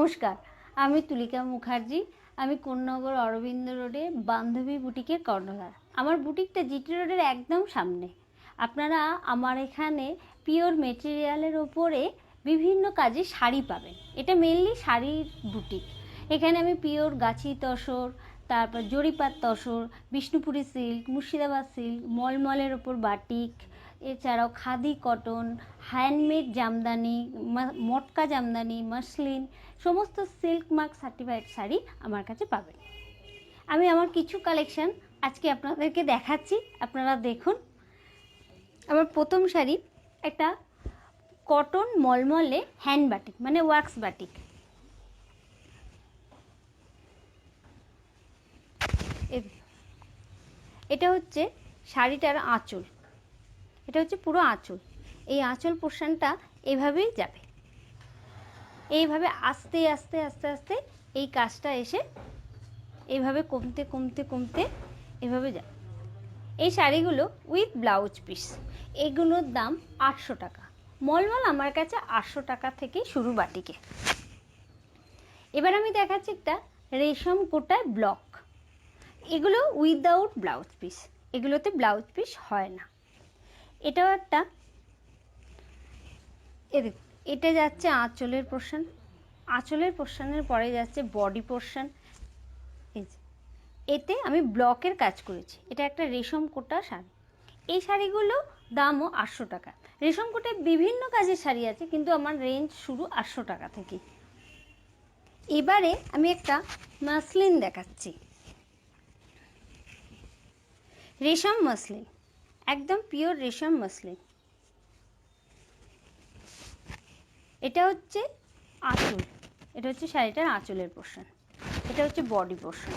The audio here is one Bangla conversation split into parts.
নমস্কার, আমি তুলিকা মুখার্জি। আমি কোন্নগর অরবিন্দ রোডে বান্ধবী বুটিকের কর্ণধার। আমার বুটিকটা জিটি রোডের একদম সামনে। আপনারা আমার এখানে পিওর মেটেরিয়ালের ওপরে বিভিন্ন কাজে শাড়ি পাবেন। এটা মেনলি শাড়ির বুটিক। এখানে আমি পিওর গাছি তসর, তারপর জরিপাত তসর, বিষ্ণুপুরি সিল্ক, মুর্শিদাবাদ সিল্ক, মলমলের ওপর বাটিক, এছাড়াও khadi cotton, handmade Jamdani, Matka Jamdani, muslin, সমস্ত সিল্ক মার্ক সার্টিফাইড শাড়ি আমার কাছে পাবেন। আমি আমার কিছু কালেকশন আজকে আপনাদেরকে দেখাচ্ছি, আপনারা দেখুন। আমার প্রথম শাড়ি একটা কটন মলমলে হ্যান্ড বাটিক, মানে ওয়াক্স বাটিক। এটা হচ্ছে শাড়িটার আঁচল, এটা হচ্ছে পুরো আঁচল। এই আঁচল পোর্শনটা এভাবেই যাবে, এইভাবে আস্তে আস্তে আস্তে আস্তে এই কাজটা এসে এইভাবে কমতে কমতে কমতে এভাবে যাবে। এই শাড়িগুলো উইথ ব্লাউজ পিস, এগুলোর দাম 800 টাকা। মলমল আমার কাছে 800 টাকা থেকে শুরু বাটিকে। এবার আমি দেখাচ্ছি একটা রেশম কোটায় ব্লক। এগুলো উইদাউট ব্লাউজ পিস, এগুলোতে ব্লাউজ পিস হয় না। এটাও একটা, এটা যাচ্ছে আঁচলের পোর্শন, আঁচলের পোর্শনের পরে যাচ্ছে বডি পোর্শন। এতে আমি ব্লকের কাজ করেছি। এটা একটা রেশম কোটা শাড়ি। এই শাড়িগুলো দামও 800 টাকা। রেশম কোটায় বিভিন্ন কাজের শাড়ি আছে, কিন্তু আমার রেঞ্জ শুরু 800 টাকা থেকে। এবারে আমি একটা মাসলিন দেখাচ্ছি, রেশম মাসলিন, একদম পিওর রেশম মাসলিন। এটা হচ্ছে আঁচল, এটা হচ্ছে শাড়িটার আঁচলের পোর্শন, এটা হচ্ছে বডি পোর্শন।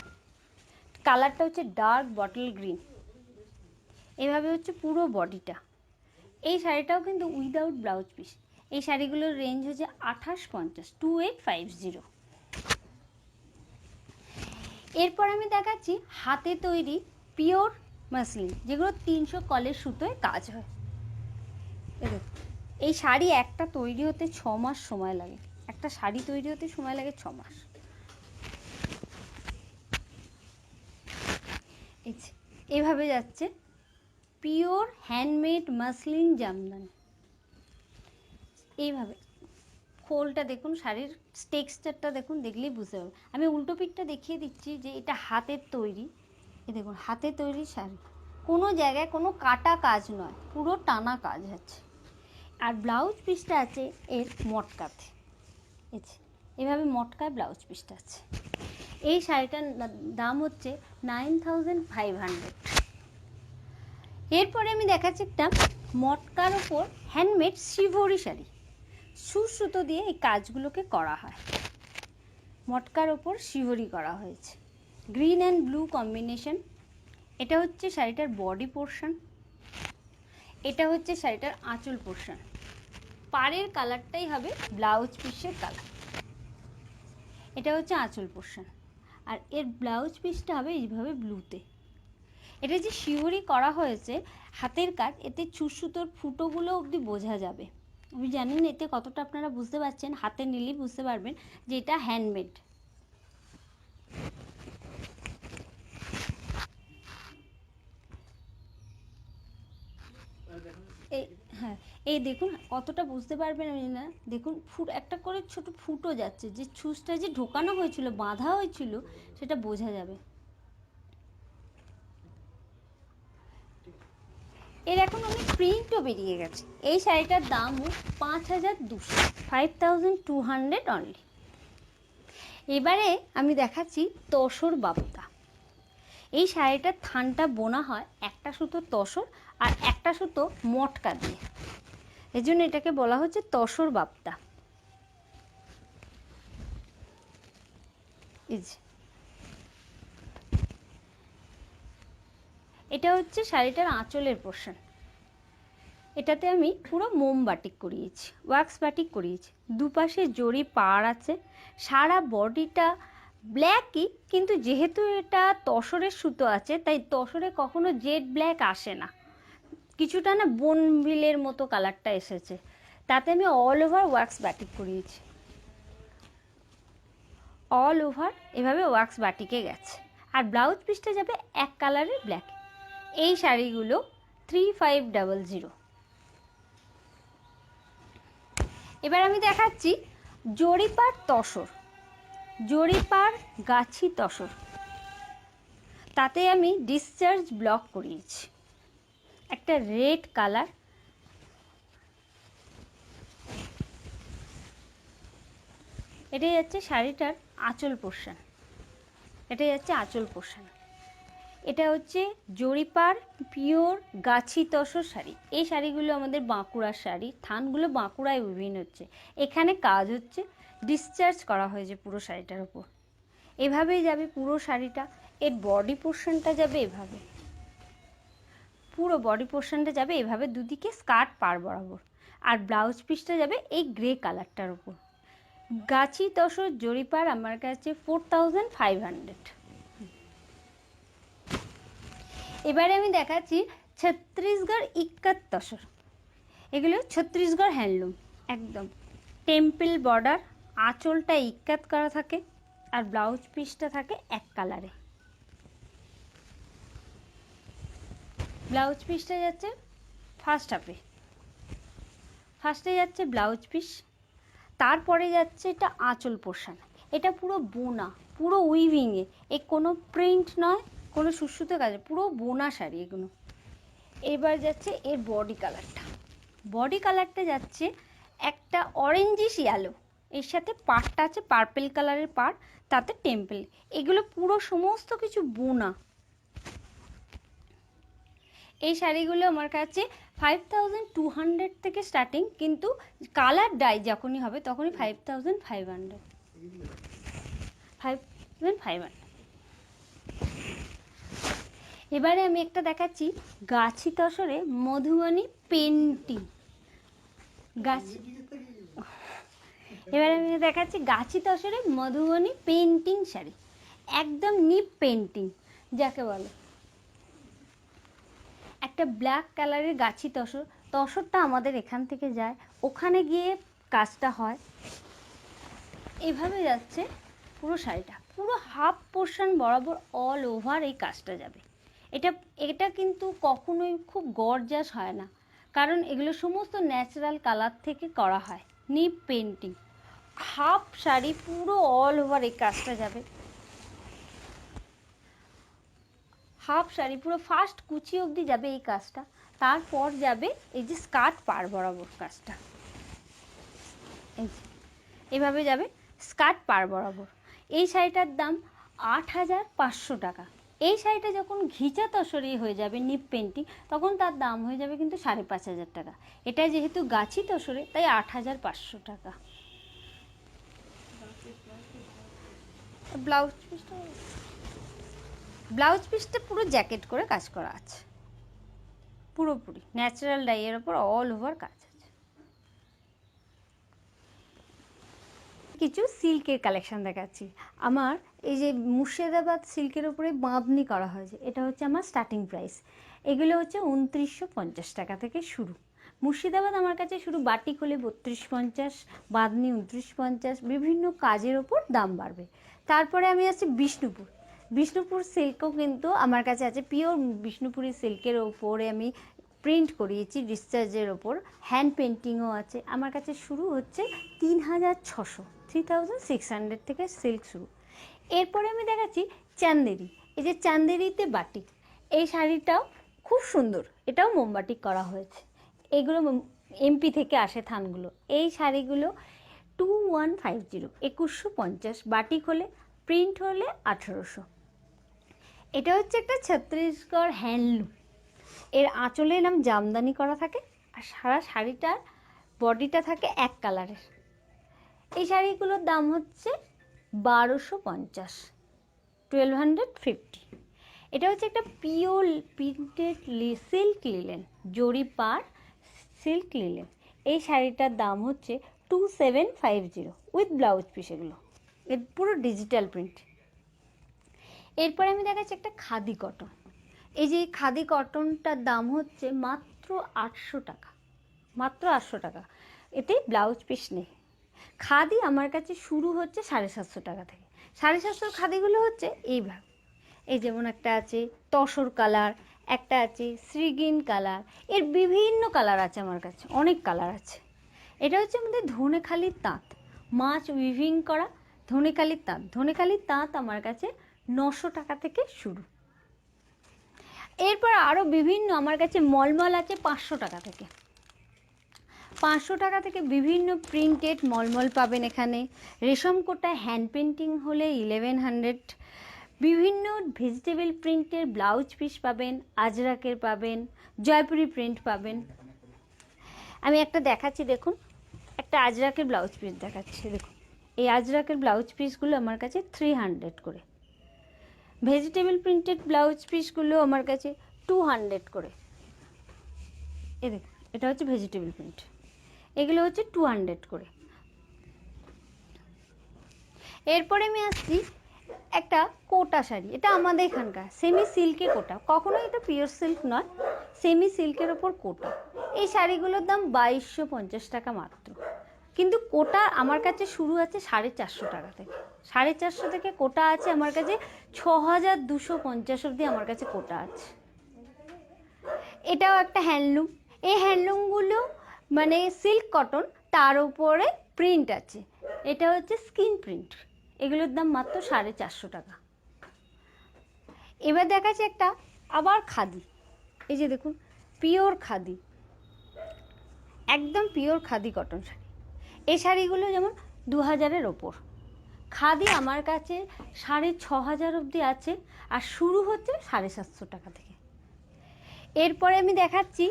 কালারটা হচ্ছে ডার্ক বটল গ্রিন, এভাবে হচ্ছে পুরো বডিটা। এই শাড়িটাও কিন্তু উইদাউট ব্লাউজ পিস। এই শাড়িগুলোর রেঞ্জ হচ্ছে 2850, 2850। এরপর আমি দেখাচ্ছি হাতে তৈরি পিওর মাসলিন, যেগুলো 300 কলের সুতোয় কাজ হয়। এই শাড়ি একটা তৈরি হতে 6 মাস সময় লাগে, একটা শাড়ি তৈরি হতে সময় লাগে 6 মাস। এভাবে যাচ্ছে পিওর হ্যান্ডমেড মাসলিন জামদানি। এইভাবে খোলটা দেখুন, শাড়ির টেক্সচারটা দেখুন, দেখলেই বুঝতে পারবে। আমি উল্টো পিঠটা দেখিয়ে দিচ্ছি যে এটা হাতের তৈরি। এই দেখুন হাতে তৈরি শাড়ি, কোনো জায়গায় কোনো কাটা কাজ নয়, পুরো টানা কাজ আছে। আর ব্লাউজ পিসটা আছে এর মটকাতে, এভাবে মটকায় ব্লাউজ পিসটা আছে। এই শাড়িটার দাম হচ্ছে 9500। এরপরে আমি দেখাচ্ছি একটা মটকার ওপর হ্যান্ডমেড শিভরি শাড়ি। সুতো দিয়ে এই কাজগুলোকে করা হয়, মটকার ওপর শিভরি করা হয়েছে, গ্রিন অ্যান্ড ব্লু কম্বিনেশন। এটা হচ্ছে শাড়িটার বডি পোর্শন, এটা হচ্ছে শাড়িটার আঁচল পোর্শন। পাড়ের কালারটাই হবে ব্লাউজ পিসের কালার। এটা হচ্ছে আঁচল পোর্শন, আর এর ব্লাউজ পিসটা হবে এইভাবে ব্লুতে। এটা যে শিহরি করা হয়েছে হাতের কাজ, এতে সুতোর ফুটোগুলো অবধি বোঝা যাবে। আমি জানি না এতে কতটা আপনারা বুঝতে পারছেন, হাতে নিলেই বুঝতে পারবেন যে এটা হ্যান্ডমেড। এই হ্যাঁ, এই দেখুন কতটা বুঝতে পারবেন আমি না, দেখুন একটা করে ছোট ফুটো যাচ্ছে, যে ছুঁচটা যে ঢোকানো হয়েছিল, বাঁধা হয়েছিল, সেটা বোঝা যাবে। এর এখন অনেক প্রিন্টও বেরিয়ে গেছে। এই শাড়িটার দামও 5200, 5200 অনলি। এবারে আমি দেখাচ্ছি তসর বাপ্তা। এই শাড়িটার থানটা বোনা হয় একটা সুতো তসর আর একটা সুতো মটকা দিয়ে, এই জন্য এটাকে বলা হচ্ছে তসর বাপ্তা। এটা হচ্ছে শাড়িটার আঁচলের পোর্শন। এটাতে আমি পুরো মোম বাটিক করিয়েছি, ওয়াক্স বাটিক করিয়েছি। দুপাশে জরি পাড় আছে, সারা বডিটা ব্ল্যাকই, কিন্তু যেহেতু এটা তসরের সুতো আছে তাই তসরে কখনো জেড ব্ল্যাক আসে না, কিছুটা না বোনবিলের মতো কালারটা এসেছে। তাতে আমি অল ওভার ওয়াক্স বাটিক করিয়েছি। অল ওভার এভাবে ওয়াক্স বাটিকে গেছে। আর ব্লাউজ পিসটা যাবে এক কালারের ব্ল্যাক। এই শাড়িগুলো 3500। এবার আমি দেখাচ্ছি জরিপার তসর, জরিপার গাছি তসর, তাতে আমি ডিসচার্জ ব্লক করিয়েছি, একটা রেড কালার। এটাই যাচ্ছে শাড়িটার আঁচল পোর্শন, এটাই যাচ্ছে আঁচল পোর্শন। এটা হচ্ছে জরিপার পিওর গাছি তসর শাড়ি। এই শাড়িগুলো আমাদের বাঁকুড়ার শাড়ি, থানগুলো বাঁকুড়ায় উইভিং হচ্ছে, এখানে কাজ হচ্ছে, ডিসচার্জ করা হয়েছে পুরো শাড়িটার উপর। এভাবেই যাবে পুরো শাড়িটা। এর বডি পোর্শনটা যাবে এভাবে, পুরো বডি পোর্শনটা যাবে এভাবে দুদিকে স্কার্ট পার বরাবর। আর ব্লাউজ পিসটা যাবে এই গ্রে কালারটার উপর। গাছি তসর জরিপার আমার কাছে 4500। এবারে আমি দেখাচ্ছি ছত্তিশগড় ইক্কাত তসর। এগুলো ছত্তিশগড় হ্যান্ডলুম, একদম টেম্পল বর্ডার, আঁচলটা ইক্কাত করা থাকে আর ব্লাউজ পিসটা থাকে এক কালারে। ব্লাউজ পিসটা যাচ্ছে ফার্স্টে যাচ্ছে ব্লাউজ পিস, তারপরে যাচ্ছে এটা আঁচল পোর্শন। এটা পুরো বোনা, পুরো উইভিংয়ে, এ কোনো প্রিন্ট নয়, কোনো সুসুতো কাজে, পুরো বোনা শাড়ি এগুলো। এবার যাচ্ছে এর বডি কালারটা, বডি কালারটা যাচ্ছে একটা অরেঞ্জিশ ইয়েলো, এর সাথে পাড়টা আছে পার্পেল কালারের পাড়, তাতে টেম্পল। এগুলো পুরো সমস্ত কিছু বোনা। এই শাড়িগুলো আমার কাছে 5200 থেকে স্টার্টিং, কিন্তু কালার ডাই যখনই হবে তখনই 5500। এবারে আমি একটা দেখাচ্ছি গাছি তসরে মধুবনী পেন্টিং। এবারে আমি দেখাচ্ছি গাছি তসরে মধুবনী পেন্টিং শাড়ি, একদম নিপ পেন্টিং যাকে বলে। একটা ব্ল্যাক কালারের গাছি তসর, তসরটা আমাদের এখান থেকে যায়, ওখানে গিয়ে কাজটা হয়। এভাবে যাচ্ছে পুরো শাড়িটা, পুরো হাফ পোর্শন বরাবর অল ওভার এই কাজটা যাবে। এটা কিন্তু কখনোই খুব গর্জাস হয় না, কারণ এগুলো সমস্ত ন্যাচারাল কালার থেকে করা হয়। নিপ পেন্টিং, হাফ শাড়ি পুরো অল ওভার এই কাজটা যাবে। হাফ শাড়ি পুরো ফার্স্ট কুচি অবধি যাবে এই কাজটা, তারপর যাবে এই যে স্কার্ট পার বরাবর কাজটা, এই এভাবে যাবে স্কার্ট পার বরাবর। এই শাড়িটার দাম 8500 টাকা। এই শাড়িটা যখন ঘিচা তসরি হয়ে যাবে নিপ পেন্টিং, তখন তার দাম হয়ে যাবে কিন্তু 5500 টাকা। এটা যেহেতু গাছি তসরে তাই 8500 টাকা। ব্লাউজ পিসটা পুরো জ্যাকেট করে কাজ করা আছে, পুরোপুরি ন্যাচারাল ডাইয়ের ওপর অল ওভার কাজ আছে। কিছু সিল্কের কালেকশন দেখাচ্ছি। আমার এই যে মুর্শিদাবাদ সিল্কের উপরে বাঁধনি করা হয়েছে, এটা হচ্ছে আমার স্টার্টিং প্রাইস। এগুলো হচ্ছে 2950 টাকা থেকে শুরু। মুর্শিদাবাদ আমার কাছে শুরু বাটিক হলে 3250, বাঁধনি 2950, বিভিন্ন কাজের ওপর দাম বাড়বে। তারপরে আমি আছি বিষ্ণুপুর সিল্কও কিন্তু আমার কাছে আছে, পিওর বিষ্ণুপুরি সিল্কের ওপরে আমি প্রিন্ট করিয়েছি ডিসচার্জের ওপর, হ্যান্ড পেন্টিংও আছে। আমার কাছে শুরু হচ্ছে 3600 থেকে সিল্ক শুরু। এরপরে আমি দেখাচ্ছি চান্দেরি। এই যে চান্দেরিতে বাটিক, এই শাড়িটাও খুব সুন্দর, এটাও মোমবাটিক করা হয়েছে। এগুলো এমপি থেকে আসে থানগুলো। এই শাড়িগুলো 2150, 2150, বাটিক হলে, প্রিন্ট হলে 1800। এটা হচ্ছে একটা ছত্তিশগড় হ্যান্ডলুম, এর আঁচলে নাম জামদানি করা থাকে আর সারা শাড়িটার বডিটা থাকে এক কালারের। এই শাড়িগুলোর দাম হচ্ছে 1250, 1250। এটা হচ্ছে একটা পিওর প্রিন্টেড সিল্ক লিলেন, জরিপার সিল্ক লিলেন। এই শাড়িটার দাম হচ্ছে 2750 উইথ ব্লাউজ পিস। এগুলো এর পুরো ডিজিটাল প্রিন্ট। এরপরে আমি দেখাচ্ছি একটা খাদি কটন। এই যে খাদি কটনটার দাম হচ্ছে মাত্র 800 টাকা, মাত্র 800 টাকা। এতে ব্লাউজ পিস নেই। খাদি আমার কাছে শুরু হচ্ছে 750 টাকা থেকে, 750 খাদিগুলো হচ্ছে এইভাবে, এই যেমন একটা আছে তসর কালার, একটা আছে শ্রীগ্রিন কালার, এর বিভিন্ন কালার আছে আমার কাছে, অনেক কালার আছে। এটা হচ্ছে আমাদের ধনেখালির তাঁত, মাছ উইভিং করা ধনেখালির তাঁত। ধনেখালির তাঁত আমার কাছে 900 টাকা থেকে শুরু। এরপর আরও বিভিন্ন আমার কাছে মলমল আছে 500 টাকা থেকে। 500 টাকা থেকে বিভিন্ন প্রিন্টেড মলমল পাবেন এখানে। রেশম কোটা হ্যান্ড পেন্টিং হলে 1100। বিভিন্ন ভেজিটেবল প্রিন্টের ব্লাউজ পিস পাবেন, আজরাকের পাবেন, জয়পুরি প্রিন্ট পাবেন। আমি একটা দেখাচ্ছি, দেখুন একটা আজরাকের ব্লাউজ পিস দেখাচ্ছি। দেখুন এই আজরাকের ব্লাউজ পিসগুলো আমার কাছে 300 করে। ভেজিটেবল প্রিন্টেড ব্লাউজ পিসগুলো আমার কাছে 200 করে। এ দেখুন এটা হচ্ছে ভেজিটেবল প্রিন্ট, এগুলো হচ্ছে 200 করে। এরপরে আমি আসছি একটা কোটা শাড়ি, এটা আমাদের এখানকার সেমি সিল্কে কোটা, কখনোই এটা পিওর সিল্ক নয়, সেমি সিল্কের ওপর কোটা। এই শাড়িগুলোর দাম 2250 টাকা মাত্র। কিন্তু কোটা আমার কাছে শুরু আছে 450 টাকা থেকে। 450 থেকে কোটা আছে আমার কাছে 6250 অবধি আমার কাছে কোটা আছে। এটাও একটা হ্যান্ডলুম, এই হ্যান্ডলুমগুলো মানে সিল্ক কটন, তার উপরে প্রিন্ট আছে, এটা হচ্ছে স্কিন প্রিন্ট। এগুলোর দাম মাত্র 450 টাকা। এবার দেখাচ্ছে একটা আবার খাদি, এই যে দেখুন পিওর খাদি, একদম পিওর খাদি কটন শাড়ি। এই শাড়িগুলো যেমন 2000-এর ওপর। খাদি আমার কাছে 6500 অবধি আছে, আর শুরু হচ্ছে 750 টাকা থেকে। এরপরে আমি দেখাচ্ছি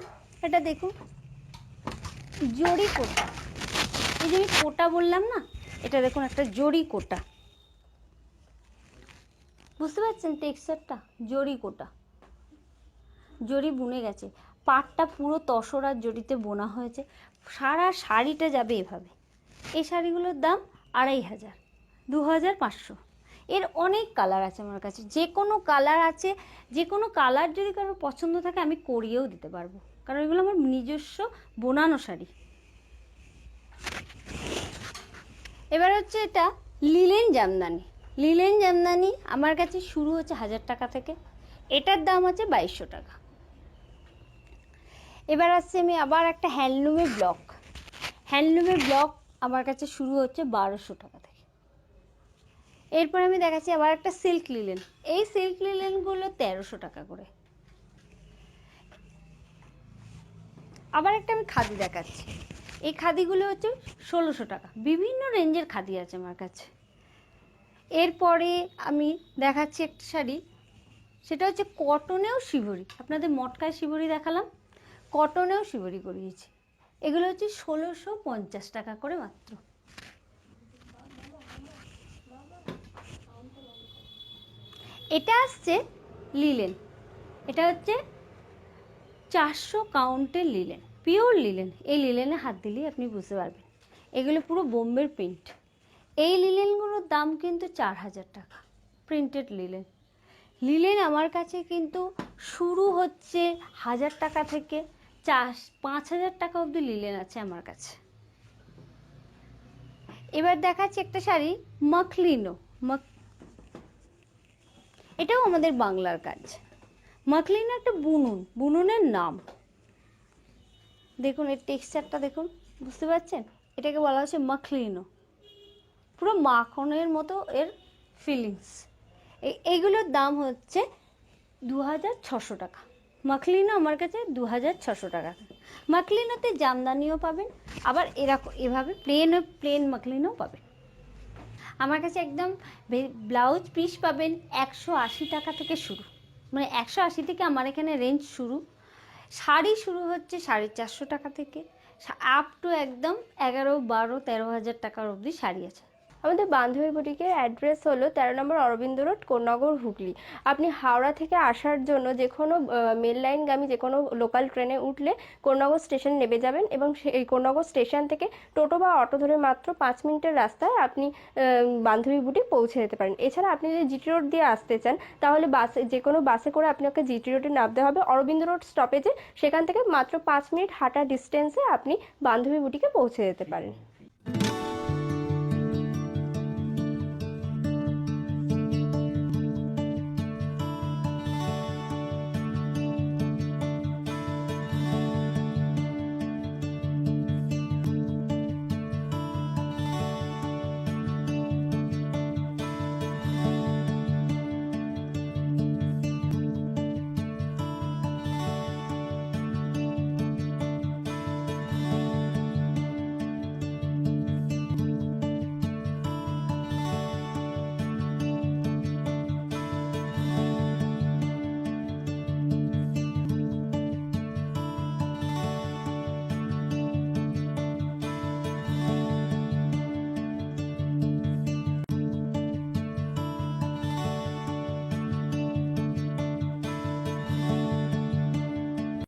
এটা, দেখুন জরি কোটা। এই যে আমি কোটা বললাম না, এটা দেখুন একটা জরি কোটা, বুঝতে পারছেন টেক্সচারটা? জরি কোটা, জরি বুনে গেছে, পাটটা পুরো তসর আর জরিতে বোনা হয়েছে, সারা শাড়িটা যাবে এভাবে। এই শাড়িগুলোর দাম 2500, 2500। এর অনেক কালার আছে আমার কাছে, যে কোনো কালার আছে, যে কোনো কালার যদি কারোর পছন্দ থাকে আমি করিয়েও দিতে পারবো, কারণ এগুলো আমার নিজস্ব বোনানো শাড়ি। এবার হচ্ছে এটা লিলেন জামদানি। লিলেন জামদানি আমার কাছে শুরু হচ্ছে 1000 টাকা থেকে, এটার দাম আছে 2200 টাকা। এবার আসছে আমি আবার একটা হ্যান্ডলুমের ব্লক। হ্যান্ডলুমের ব্লক আমার কাছে শুরু হচ্ছে 1200 টাকা থেকে। এরপর আমি দেখাচ্ছি আবার একটা সিল্ক লিলেন, এই সিল্ক লিলেনগুলো 1300 টাকা করে। আবার একটা আমি খাদি দেখাচ্ছি, এই খাদিগুলো হচ্ছে 1600 টাকা। বিভিন্ন রেঞ্জের খাদি আছে আমার কাছে। এরপরে আমি দেখাচ্ছি একটা শাড়ি, সেটা হচ্ছে কটনেও শিবরি। আপনাদের মটকায় শিবরি দেখালাম, কটনেও শিবরি করিয়েছি। এগুলো হচ্ছে 1650 টাকা করে মাত্র। এটা আসছে লিলেন, এটা হচ্ছে 400 কাউন্টের লিলেন, পিওর লিলেন। এই লিলেনে হাত দিলেই আপনি বুঝতে পারবেন, এগুলো পুরো বোম্বের প্রিন্ট। এই লিলেনগুলোর দাম কিন্তু 4000 টাকা, প্রিন্টেড লিলেন। লিলেন আমার কাছে কিন্তু শুরু হচ্ছে 1000 টাকা থেকে 5000 টাকা অবধি লিলেন আছে আমার কাছে। এবার দেখাচ্ছি একটা শাড়ি মখলিনো, এটাও আমাদের বাংলার কাজ। মখলিনো একটা বুনুন, বুনুনের নাম। দেখুন এর টেক্সচারটা দেখুন, বুঝতে পারছেন? এটাকে বলা হচ্ছে মখলিনো, পুরো মাখনের মতো এর ফিলিংস। এইগুলোর দাম হচ্ছে 2600 টাকা। মখলিনো আমার কাছে 2600 টাকা। মখলিনোতে জামদানিও পাবেন, আবার এরকম এভাবে প্লেন মখলিনও পাবেন। আমার কাছে একদম ব্লাউজ পিস পাবেন 180 টাকা থেকে শুরু, মানে 180 থেকে আমার এখানে রেঞ্জ শুরু। শাড়ি শুরু হচ্ছে 450 টাকা থেকে আপ টু একদম 11, 12, 13,000 টাকার অবধি শাড়ি আছে। আমাদের বান্ধবী বুটিকের অ্যাড্রেস হলো 13 নম্বর অরবিন্দ রোড, কোন্নগর, হুগলি। আপনি হাওড়া থেকে আসার জন্য যে কোনো মেল লাইনগামী যে কোনো লোকাল ট্রেনে উঠলে কোন্নগর স্টেশন নেমে যাবেন, এবং সেই কোন্নগর স্টেশন থেকে টোটো বা অটো ধরে মাত্র 5 মিনিটের রাস্তায় আপনি বান্ধবী বুটিক পৌঁছে যেতে পারেন। এছাড়া আপনি যদি জিটি রোড দিয়ে আসতে চান, তাহলে বাসে, যে কোনো বাসে করে আপনাকে জিটি রোডে নামতে হবে অরবিন্দ রোড স্টপেজে। সেখান থেকে মাত্র 5 মিনিট হাঁটা ডিস্টেন্সে আপনি বান্ধবী বুটিকে পৌঁছে যেতে পারেন।